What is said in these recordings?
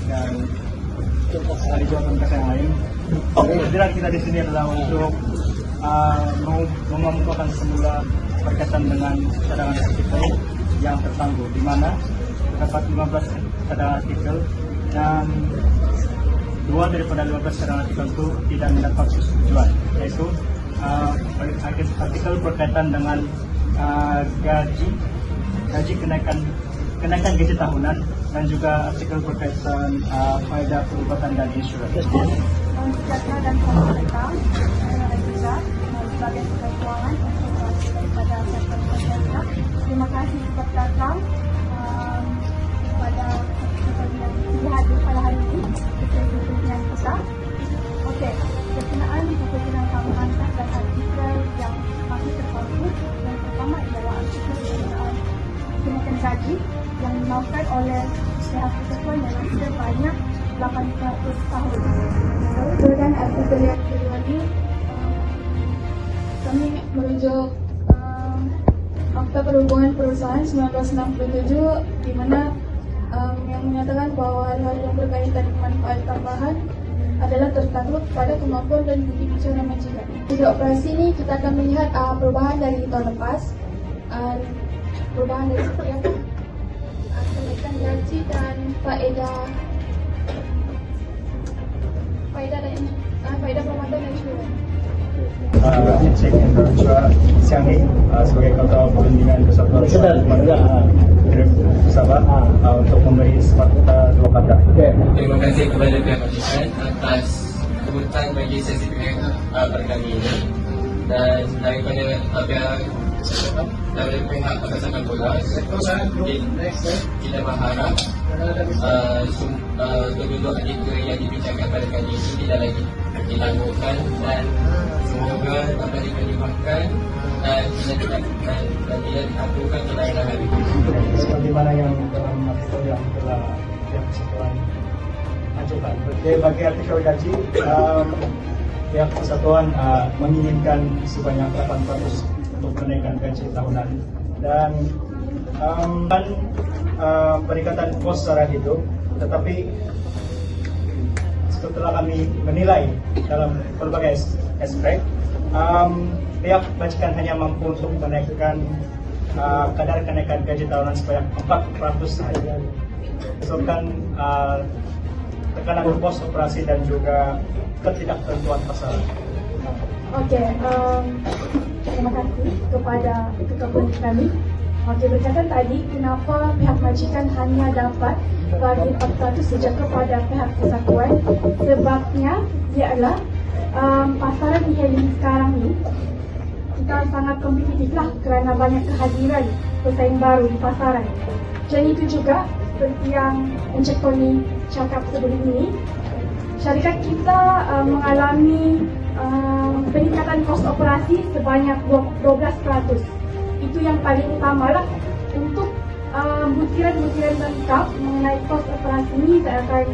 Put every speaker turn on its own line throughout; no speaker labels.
dan dari jawaban yang lain. Kehadiran kita di sini adalah untuk mengemukakan semula berkaitan dengan cadangan artikel yang tertangguh, di mana terdapat 15 cadangan artikel dan 2 daripada 15 cadangan artikel itu tidak mendapat persetujuan, yaitu artikel berkaitan dengan gaji kenaikan gaji tahunan, dan juga artikel berkaitan faedah perubatan dan insurans.
Data dan pemerintah juga sebagai sektor keuangan daripada sektor pemerintah. Terima kasih telah datang pada hadir pada hari ini dengan kita. Okey, berkenaan dengan kami angkat dan artikel yang masih terfokus. Yang pertama adalah artikel berkenaan kenaikan gaji yang dimaukan oleh pihak pekerja dalam sebanyak 800 tahun. Dan artikel yang kedua lagi, kami merujuk Akta Perhubungan Perusahaan 1967 di mana yang menyatakan bahawa hal-hal yang berkaitan dengan manfaat tambahan adalah tertakluk pada kemampuan dan budi bicara majikan. Di operasi ini kita akan melihat perubahan dari tahun lepas, perubahan dari seperti apa? Kenaikan gaji dan faedah perubatan dan insurans.
Cik Hendra Chua siang ini sebagai Ketua Perundingan Kesatuan Sabah untuk memberi sepatutnya 2 kata.
Terima kasih kepada pihak majikan atas kebutuhan bagi sesi pada kali ini, dan daripada pihak Angkatan Bola kita berharap kedua artikel yang dibincangkan pada kali ini tidak lagi dilakukan, dan semoga dapat diterjemahkan dan tidak dilakukan ke lain hari.
Seperti mana yang dalam artikel yang telah pihak persatuan ajukan. Bagi artikel gaji, pihak persatuan menginginkan sebanyak 800 untuk menaikkan gaji tahunan, dan peningkatan kos secara hidup. Tetapi setelah kami menilai dalam berbagai aspek, pihak majikan hanya mampu untuk menaikkan kadar kenaikan gaji tahunan sebanyak 4% saja. Disebabkan tekanan kos operasi dan juga ketidaktentuan pasaran.
Okey, terima kasih kepada ketua kami. Okey, berkaitan tadi kenapa pihak majikan hanya dapat bagi 400 sejak kepada pihak persatuan. Sebabnya dia adalah pasaran yang sekarang ni kita sangat kompetitif lah kerana banyak kehadiran pesaing baru di pasaran. Dan itu juga seperti yang Encik Tony cakap sebelum ini, syarikat kita mengalami peningkatan kos operasi sebanyak 12%. Itu yang paling utama lah. Untuk butiran-butiran lengkap mengenai kos operasi ini, saya akan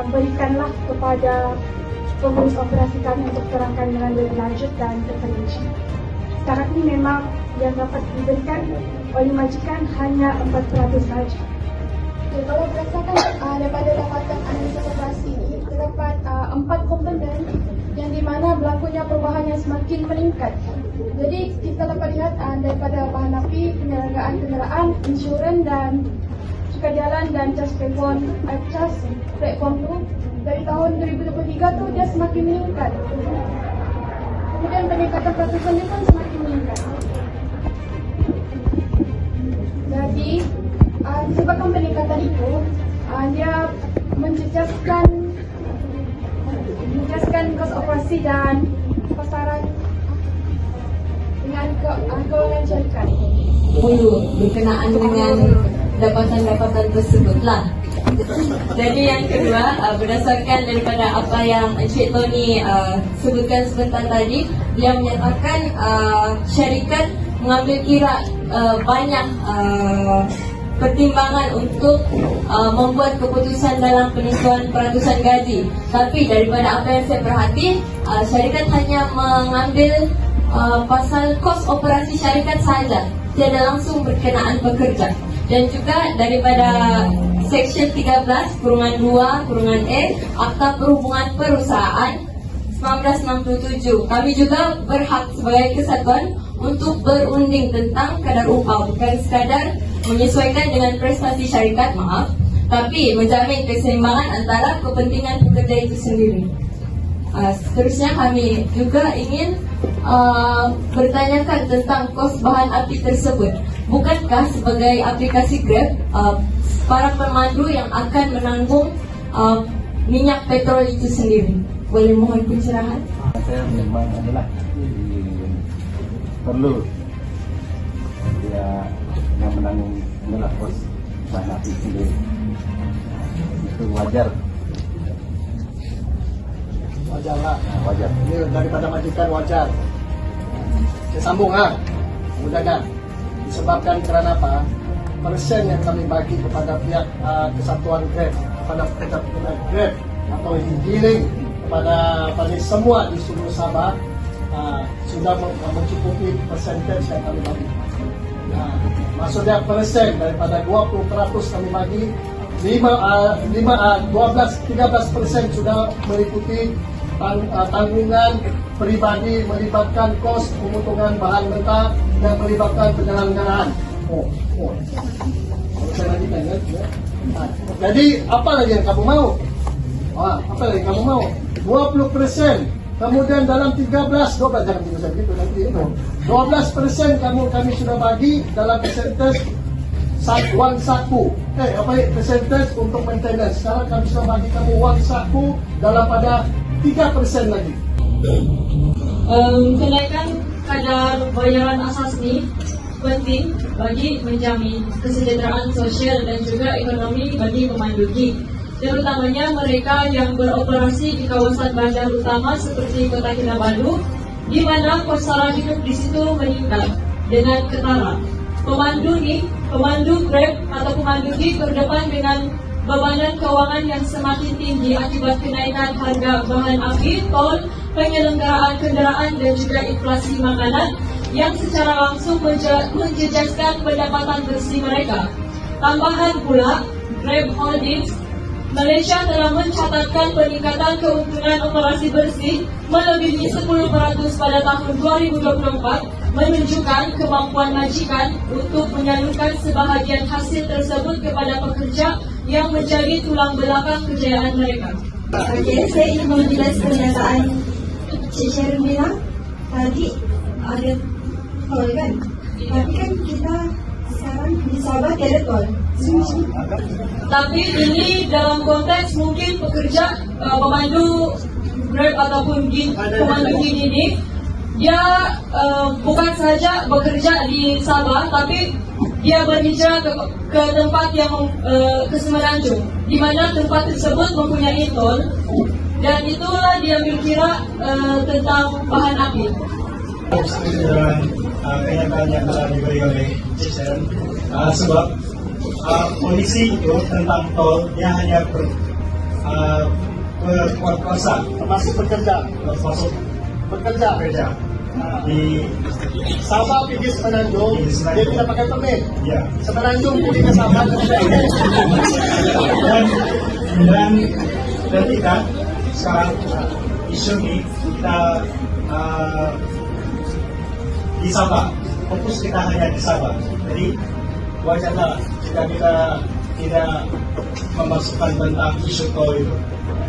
berikanlah kepada pengurus operasi kami untuk terangkan dengan lebih lanjut dan terperinci. Sekarang ini memang yang dapat diberikan oleh majikan hanya 4% saja.
Kalau berdasarkan daripada dapatan analisa operasi ini, terdapat 4 komponen yang di mana berlakunya perubahan yang semakin meningkat. Jadi kita dapat lihat daripada bahan api, penyelenggaraan kenderaan, insurans dan cukai jalan dan cas platform tu dari tahun 2023 tu dia semakin meningkat. Kemudian peningkatan peratusan dia pun semakin meningkat. Jadi disebabkan peningkatan itu, dia menjejaskan kos operasi dan pasaran dengan keuangan syarikat.
Berkenaan dengan dapatan-dapatan tersebutlah. Jadi yang kedua, berdasarkan daripada apa yang Encik Tony sebutkan sebentar tadi, dia menyatakan syarikat mengambil kira banyak pertimbangan untuk membuat keputusan dalam penentuan peratusan gaji. Tapi daripada apa yang saya perhati, syarikat hanya mengambil pasal kos operasi syarikat sahaja, tiada langsung berkenaan pekerja. Dan juga daripada Section 13/2/E Akta Perhubungan Perusahaan 1967. Kami juga berhak sebagai kesatuan untuk berunding tentang kadar upah, bukan sekadar menyesuaikan dengan prestasi syarikat, tapi menjamin keseimbangan antara kepentingan pekerja itu sendiri. Seterusnya kami juga ingin bertanyakan tentang kos bahan api tersebut. Bukankah sebagai aplikasi Grab, para pemandu yang akan menanggung minyak petrol itu sendiri? Boleh mohon pencerahan?
Saya memang adalah perlu dia yang menanggung adalah kos bahan api sendiri. Itu wajar.
Wajar lah.
Wajar.
Ini daripada majikan wajar. Saya sambung mudah dah. Disebabkan kerana apa? Persen yang kami bagi kepada pihak kesatuan Grab, kepada pekerja Grab atau giling kepada semua di seluruh Sabah sudah mencukupi persentage yang kami bagi. Maksudnya persen daripada 20% kami bagi 13% sudah meliputi tanggungan pribadi melibatkan kos pemotongan bahan mentah dan melibatkan penyelenggaraan. Saya lanjutkan ya. Jadi apa lagi yang kamu mau? Apa lagi kamu mau? 20%. Kemudian dalam 12% nanti 12% kami sudah bagi dalam persentage wang saku. Persentage untuk maintenance. Sekarang kami sudah bagi kamu wang saku dalam pada 3% lagi.
Kenaikan kadar bayaran asas ini penting bagi menjamin kesejahteraan sosial dan juga ekonomi bagi pemandu gig, terutamanya mereka yang beroperasi di kawasan bandar utama seperti Kota Kinabalu, di mana kos sara hidup di situ meningkat dengan ketara. Pemandu Grab atau pemandu gig berdepan dengan bebanan keuangan yang semakin tinggi akibat kenaikan harga bahan api, tol, penyelenggaraan kendaraan dan juga inflasi makanan yang secara langsung menjejaskan pendapatan bersih mereka. Tambahan pula, Grab Holdings Malaysia telah mencatatkan peningkatan keuntungan operasi bersih melebihi 10% pada tahun 2024, menunjukkan kemampuan majikan untuk menyalurkan sebahagian hasil tersebut kepada pekerja yang menjadi tulang belakang kejayaan mereka.
Okey, saya ingin menjelaskan pernyataan Cik Sharon bilang tadi ada tol kan? Tapi kan kita sekarang di Sabah tiada tol.
Tapi ini dalam konteks mungkin pekerja pemandu Grab ataupun pemandu gig ini dia bukan saja bekerja di Sabah, tapi dia berhijrah ke tempat yang ke Semenanjung, di mana tempat tersebut mempunyai tol, dan itulah dia berkira tentang bahan api.
Dengan kenyataan yang telah diberi oleh Cik Sharon, sebab polisi itu tentang tol dia hanya berkuasa
Termasuk bekerja
di
Sabah pergi Semenanjung, dia tidak pakai permit.
ya.
Semenanjung pergi ke Sabah
dan kita sekarang isu ini kita di Sabah, fokus kita hanya di Sabah. Jadi wajarlah jika kita tidak memasukkan tentang isu tol itu.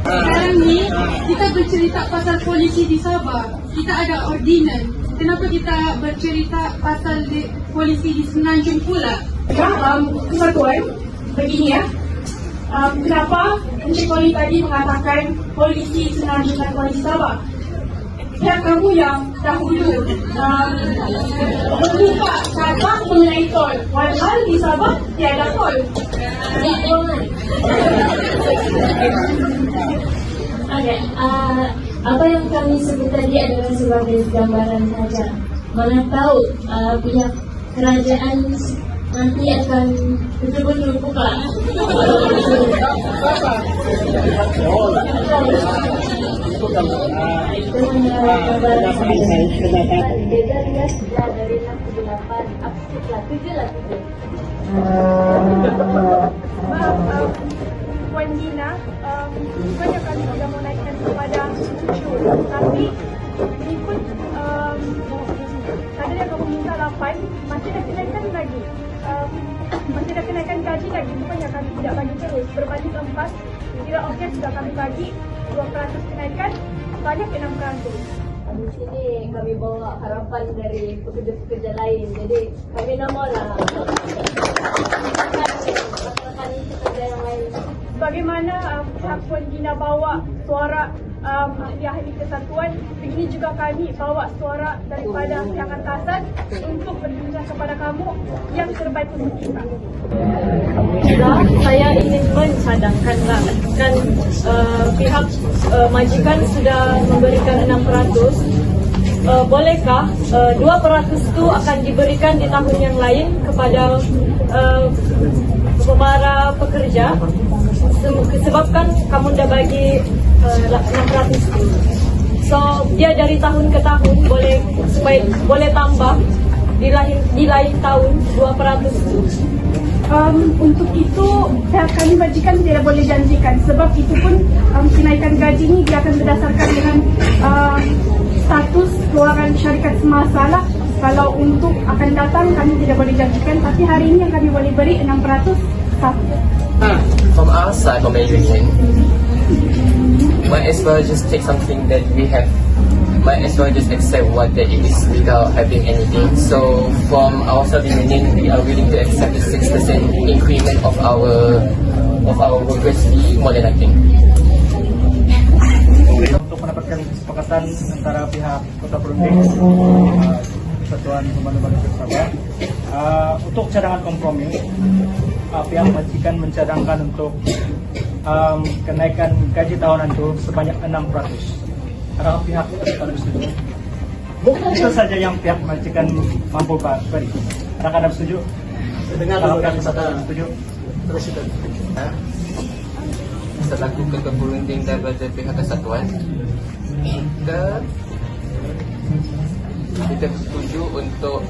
Sekarang ni kita bercerita pasal polisi di Sabah. Kita ada ordinan. Kenapa kita bercerita pasal polisi di Semenanjung pula?
Kesatuan begini ya. Kenapa Encik Koli tadi mengatakan polisi Semenanjung dan polisi Sabah? Pihak kamu yang dahulu membuka Sabah mengenai tol, padahal di Sabah tiada tol.
Okay, apa yang kami sebut tadi adalah sebagai gambaran saja. Mana tahu pihak kerajaan nanti akan betul-betul buka. Itu menurut gambaran saya. Beda lihat dari 68, abstrak lah, 7 lah 7.
Maaf, Puan Dina, bukannya kami tidak mau naikkan kepada 7, tapi mengikut tadi yang kamu minta 8, masih ada kenaikan lagi. Masih ada kenaikan gaji lagi, bukannya kami tidak bagi terus. Berbanding 4, tidak okey sudah kami bagi 2% kenaikan, banyak 6%.
Di sini kami bawa harapan dari pekerja-pekerja lain. Jadi kami nak maulah rekan-rekan pekerja yang lain.
Bagaimana pihak Puan Dina bawa suara ahli-ahli kesatuan, begini juga kami bawa suara daripada pihak atasan untuk berbincang kepada kamu yang terbaik untuk kita.
Saya ingin mencadangkanlah kan pihak majikan sudah memberikan 6%. Bolehkah 2% itu akan diberikan di tahun yang lain kepada para pekerja, sebabkan kamu dah bagi 600 itu. So dia dari tahun ke tahun boleh supaya boleh tambah di lain tahun 2% itu.
Untuk itu pihak kami majikan tidak boleh janjikan, sebab itu pun kenaikan gaji ini dia akan berdasarkan dengan status keluaran syarikat semasa lah. Kalau untuk akan datang kami tidak boleh janjikan, tapi hari ini yang kami boleh beri 6% satu.
From our side, from a union, might as well just take something that we have. Might as well just accept what that it is without having anything. So from our side union, we are willing to accept the 6% increment of our workers fee more than nothing.
Untuk mendapatkan kesepakatan antara pihak Kota Perunding, Persatuan Pemandu Malaysia Sabah, untuk cadangan kompromi, pihak majikan mencadangkan untuk kenaikan gaji tahunan itu sebanyak 6%. Adakah pihak Persatuan bersetuju? Itu saja yang pihak majikan mampu beri. Adakah Anda setuju?
Dengar
Kalau
dulu
pihak
dari
Persatuan
kata
setuju?
Presiden.
Selaku ketua perunding daripada pihak kesatuan, kita setuju untuk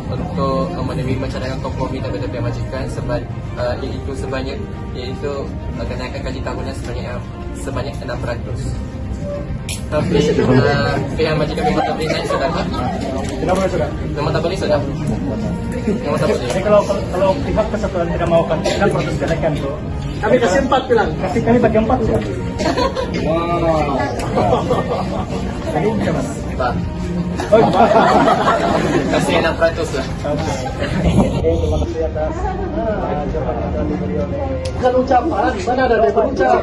menerima cadangan kompromi daripada pihak majikan iaitu kenaikan gaji tahunan sebanyak 6%. Tapi pihak majikan memang tak boleh naik sudah.
Tidak boleh sudah.
Memang tak boleh sudah. Memang tak boleh.
Jadi kalau pihak kesatuan tidak maukan 6% kenaikan itu,
Kami kasih 4 bilang.
kasih kami bagi 4 ya. Wow. Jadi macam mana?
Pak,
Oh,
kasih 6% lah.
terima kasih atas jawaban yang telah diberi oleh
Bukan ucapan, mana ada dia berucap.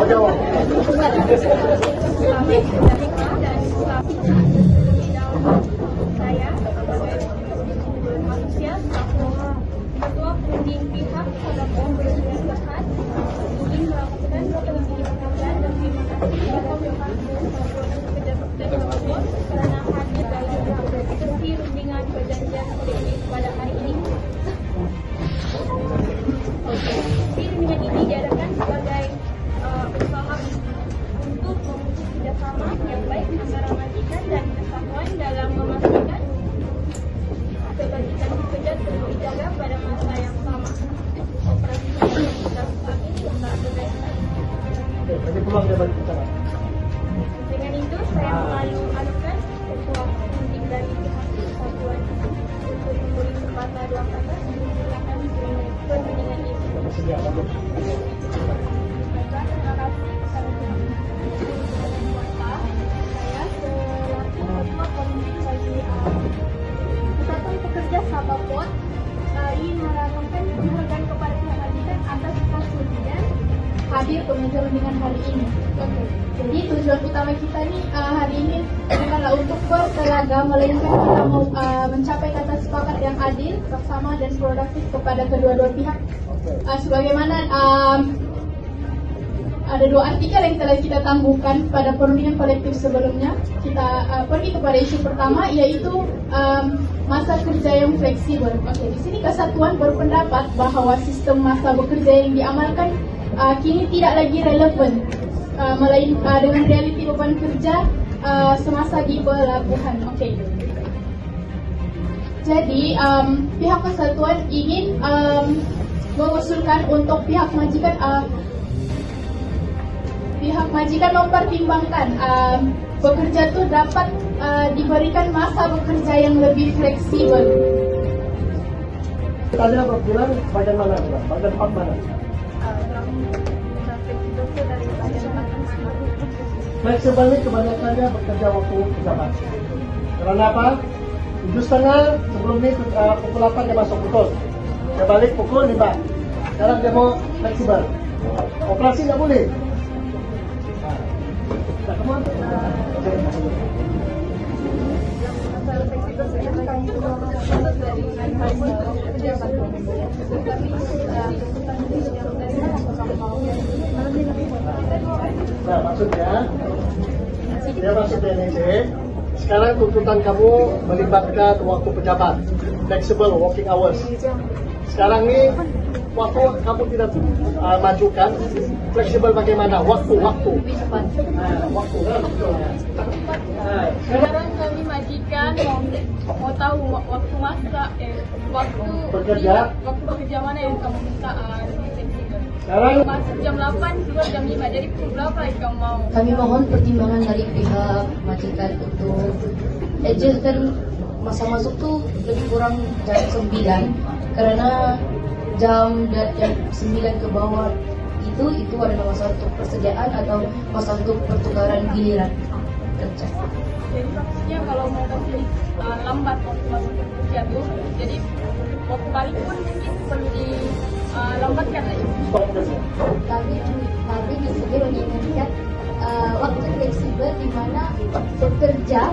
Jawab.
Saya manusia, ketua perunding pihak pada Puan Bersehat, ingin melakukan penghargaan dan terima kasih kepada pekerja-pekerja tersebut kerana hadir dalam sesi rundingan perjanjian kolektif pada hari ini. Sesi rundingan ini diadakan sebagai usaha untuk memutus kerjasama yang baik antara majikan dan kesatuan dalam memastikan kebajikan pekerja terus dijaga pada masa yang sama. Operasi yang kita sepakati tak berkaitan.
bagi peluang dia bagi bicara.
Dengan itu, saya mengalu-alukan ketua penting dari pihak kesatuan untuk memberi kesempatan 2 kata menggunakan perundingan ini.
Sedia, bagus.
Terima kasih kepada saya selaku ketua komisi bagi Persatuan Pekerja Sabah Port ingin merakamkan penghargaan kepada pihak majikan atas kesudian hadir ke meja rundingan hari ini. Jadi tujuan utama kita ni hari ini bukanlah untuk bertelaga, melainkan kita mau mencapai kata sepakat yang adil, bersama dan produktif kepada kedua-dua pihak. Sebagaimana ada 2 artikel yang telah kita tangguhkan pada perundingan kolektif sebelumnya. Kita pergi kepada isu pertama, iaitu masa kerja yang fleksibel. Di sini kesatuan berpendapat bahawa sistem masa bekerja yang diamalkan kini tidak lagi relevan dengan realiti beban kerja semasa di pelabuhan. Jadi pihak kesatuan ingin
mengusulkan untuk pihak majikan mempertimbangkan pekerja itu dapat diberikan masa bekerja yang lebih fleksibel.
Tanya berbulan bagian mana? Bagian 4 mana? Fleksibel ini kebanyakannya bekerja waktu pejabat. Karena apa? 7.30 sebelum ini pukul 8 dia masuk betul. Dia balik pukul 5. Sekarang dia mau fleksibel. Operasi nggak boleh. Nah, come on. Nah, maksudnya dia masuk DNC. Sekarang tuntutan kamu melibatkan waktu pejabat, flexible working hours. Sekarang ini waktu kamu tidak majukan, fleksibel bagaimana? Waktu. Waktu.
Sekarang kami majikan mau tahu waktu masak, waktu bekerja mana yang kamu minta lebih fleksibel.
Sekarang
Masuk jam 8, keluar jam 5, jadi pukul berapa yang kamu mau?
Kami mohon pertimbangan dari pihak majikan untuk adjustkan masa masuk tuh lebih kurang jam 9 karena jam 9 ke bawah itu adalah masa untuk persediaan atau masa untuk pertukaran giliran kerja.
Jadi maksudnya kalau mau kasih lambat waktu masuk kerja tuh, jadi waktu balik pun mungkin perlu dilambatkan lagi.
Kami di sini menginginkan waktu fleksibel di mana bekerja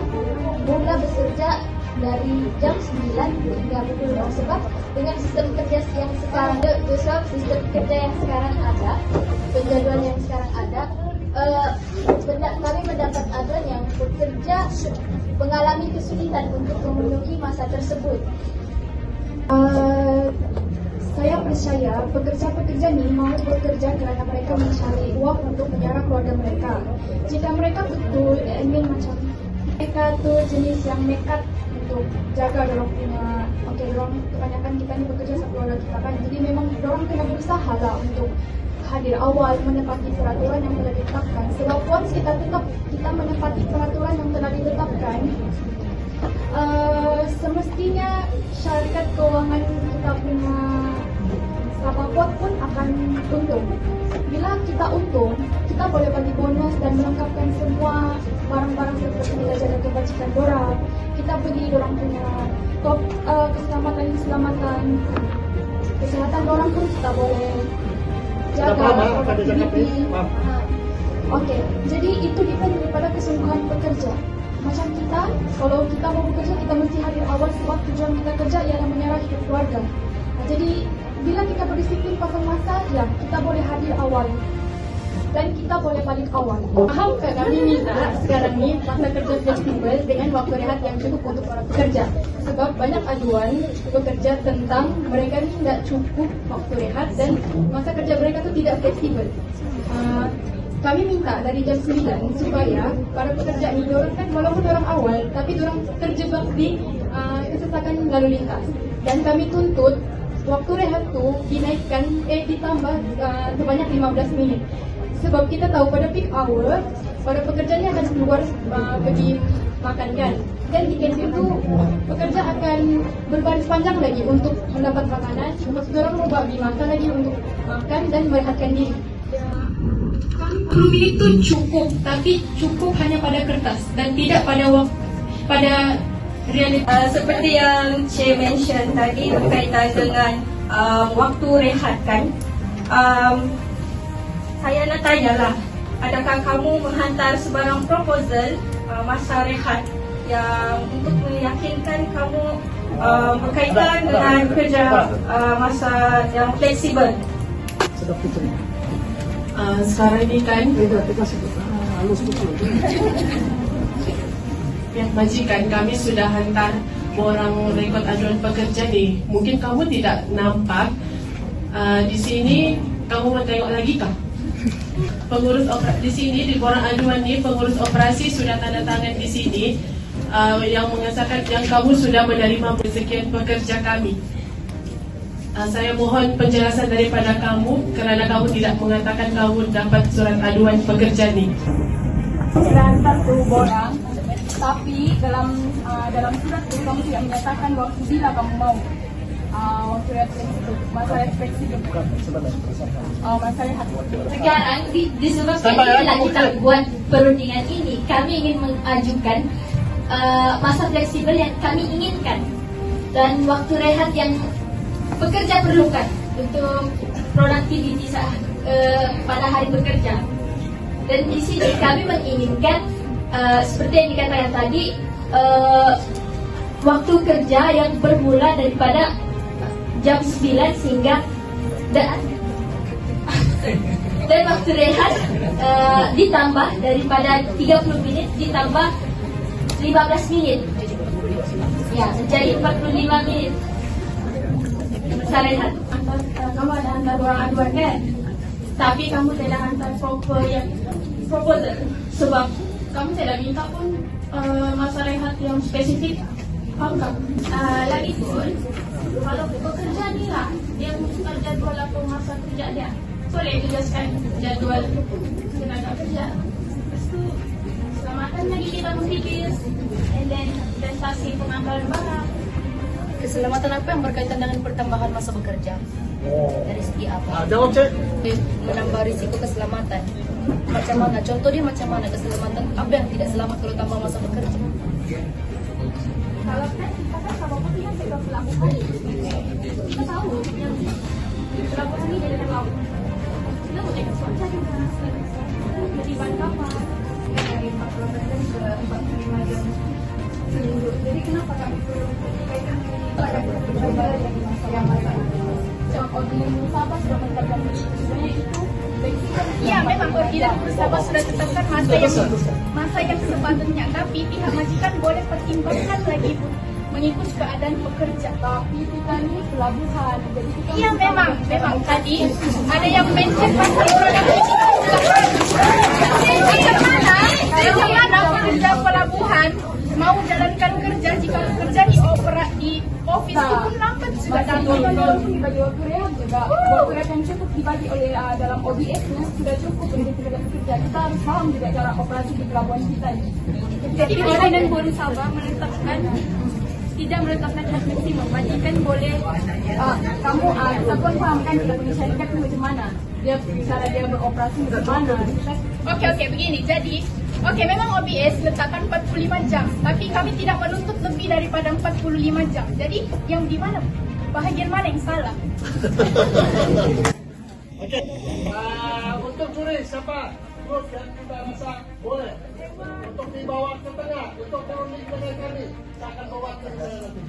mulai bekerja dari jam 9 hingga pukul 2 sebab dengan sistem kerja yang sekarang sistem kerja yang sekarang ada, penjadwalan yang sekarang ada, kami mendapat aduan yang bekerja mengalami kesulitan untuk memenuhi masa tersebut. Saya percaya pekerja-pekerja ini mau bekerja karena mereka mencari uang untuk menyara keluarga mereka. Jika mereka betul ingin macam mereka tuh jenis yang nekat untuk jaga dorong punya, dorong kebanyakan kita ini bekerja sama keluarga kita kan, jadi memang dorong kena berusaha lah untuk hadir awal menepati peraturan yang telah ditetapkan. Sebab once kita menepati peraturan yang telah ditetapkan, semestinya syarikat keuangan kita punya siapapun pun akan untung. Bila kita untung, kita boleh bagi bonus dan melengkapkan semua barang-barang seperti nilai jaga kebajikan dorang. Kita beli dorang punya top keselamatan kesehatan dorang pun kita boleh jaga. Okey, jadi itu depend daripada kesungguhan pekerja. Macam kita, kalau kita mau bekerja, kita mesti hadir awal sebab tujuan kita kerja ialah menyara hidup keluarga. Jadi bila kita berdisiplin pasal masa, ya kita boleh hadir awal dan kita boleh balik awal. Fahamkah kami minta sekarang ni masa kerja fleksibel dengan waktu rehat yang cukup untuk para pekerja? Sebab banyak aduan pekerja tentang mereka ni tidak cukup waktu rehat dan masa kerja mereka tu tidak fleksibel. Kami minta dari jam 9 supaya para pekerja ni diorang kan walaupun orang awal tapi diorang terjebak di kesesakan lalu lintas. Dan kami tuntut waktu rehat tu dinaikkan ditambah sebanyak 15 minit. Sebab kita tahu pada peak hour para pekerja ni akan keluar pergi makan kan. Dan di kantin tu pekerja akan berbaris panjang lagi untuk mendapat makanan. Diorang mau bagi masa lagi untuk makan dan merehatkan diri.
10 minit itu cukup, tapi cukup hanya pada kertas dan tidak pada realiti.
Seperti yang Che mention tadi berkaitan dengan waktu rehat kan, saya nak tanyalah, adakah kamu menghantar sebarang proposal masa rehat yang untuk meyakinkan kamu berkaitan dengan kerja masa yang fleksibel?
Sekarang ini kan pihak majikan kami sudah hantar borang rekod aduan pekerja ni. Mungkin kamu tidak nampak di sini, kamu mau tengok lagi kah? Pengurus di sini di borang aduan ni pengurus operasi sudah tanda tangan di sini yang mengesahkan yang kamu sudah menerima sekian pekerja kami. Saya mohon penjelasan daripada kamu kerana kamu tidak mengatakan kamu dapat surat aduan pekerja ni.
Sudah hantar ke borang, tapi dalam surat itu kamu tidak menyatakan waktu bila kamu mau. Waktu itu masalah fleksibel. Masalah hak.
Sekarang disebabkan inilah kita buat perundingan ini, kami ingin mengajukan masa fleksibel yang kami inginkan dan waktu rehat yang pekerja perlukan untuk productivity pada hari bekerja. Dan di sini kami menginginkan seperti yang dikatakan tadi, waktu kerja yang bermula daripada jam 9 sehingga dan waktu rehat ditambah daripada 30 menit ditambah 15 menit, ya menjadi 45 menit masa rehat.
Kamu ada hantar borang aduan kan? Tapi kamu tidak hantar proposal sebab kamu tidak minta pun masa rehat yang spesifik. Faham tak? Lagi pun kalau pekerja ni lah dia menentukan jadual atau masa kerja dia, boleh jelaskan jadual tenaga kerja. Lepas tu selamatan lagi kita berfikir, and then prestasi pengambilan barang.
Keselamatan apa yang berkaitan dengan pertambahan masa bekerja? Dari segi apa?
Jawab cik.
Menambah risiko keselamatan. Macam mana? Contoh dia macam mana keselamatan? Apa yang tidak selamat kalau tambah masa bekerja?
Kalau kita kan sama pun kan kita pelabuhan. Kita tahu yang pelabuhan ini dari laut. Kita boleh ke cuaca juga. Jadi bahan kapal dari 40 jam ke 45 jam seminggu. Jadi kenapa kami perlu kaitkan pada pekerjaan yang masalah? Sebab ordinary musabah sudah menetapkan sebenarnya itu.
Ya, memang ordinary musabah sudah tetapkan masa yang sepatutnya, tapi pihak majikan boleh pertimbangkan lagi pun mengikut keadaan pekerja.
Tapi kita ni pelabuhan, jadi kita
Iya, memang tadi ada yang mention pasal produktivitas. Macam mana pekerja pelabuhan mau jalankan kerja jika kerja di office itu pun lambat sudah
Macam
datang.
dibagi waktu rehat juga. Waktu rehat yang cukup dibagi oleh dalam OBS-nya sudah cukup untuk kerja. Kita harus paham juga cara operasi di pelabuhan kita ini.
Jadi pimpinan boleh sabar tidak menetapkan hak maksimum. Majikan boleh
Kamu Satuan paham kan kita punya syarikat itu macam mana? Dia cara dia beroperasi macam mana?
Oke, begini. Jadi, memang OBS letakkan 45 jam, tapi kami tidak menuntut lebih daripada 45 jam. Jadi, yang di mana? Bahagian mana yang salah?
Okey. Untuk turis siapa? Grup yang kita rasa boleh. Untuk dibawa ke tengah, untuk berunding dengan kami, saya akan bawa ke saya nanti.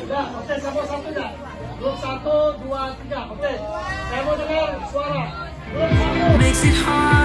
Sudah, okey, siapa satunya? Grup 1, 2, 3, okey. Saya mau dengar suara. Grup 1.